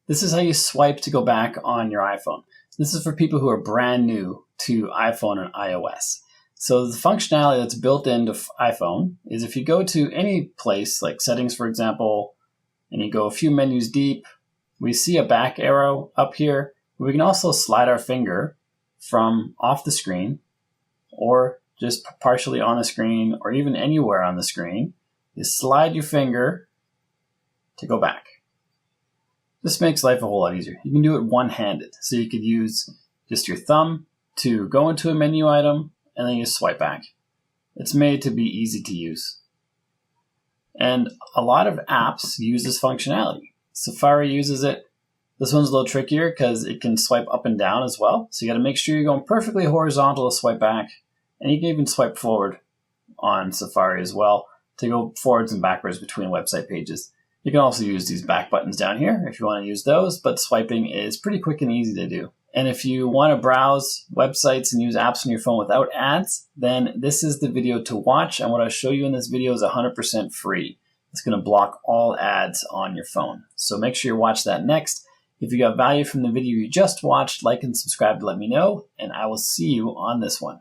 This is how you swipe to go back on your iPhone. This is for people who are brand new to iPhone and iOS. So the functionality that's built into iPhone is if you go to any place, like settings, for example, and you go a few menus deep, we see a back arrow up here. We can also slide our finger from off the screen or just partially on the screen or even anywhere on the screen. You slide your finger to go back. This makes life a whole lot easier. You can do it one-handed. So you could use just your thumb to go into a menu item and then you swipe back. It's made to be easy to use. And a lot of apps use this functionality. Safari uses it. This one's a little trickier because it can swipe up and down as well. So you got to make sure you're going perfectly horizontal to swipe back. And you can even swipe forward on Safari as well to go forwards and backwards between website pages. You can also use these back buttons down here if you want to use those, but swiping is pretty quick and easy to do. And if you want to browse websites and use apps on your phone without ads, then this is the video to watch. And what I'll show you in this video is 100% free. It's going to block all ads on your phone. So make sure you watch that next. If you got value from the video you just watched, like and subscribe to let me know, and I will see you on this one.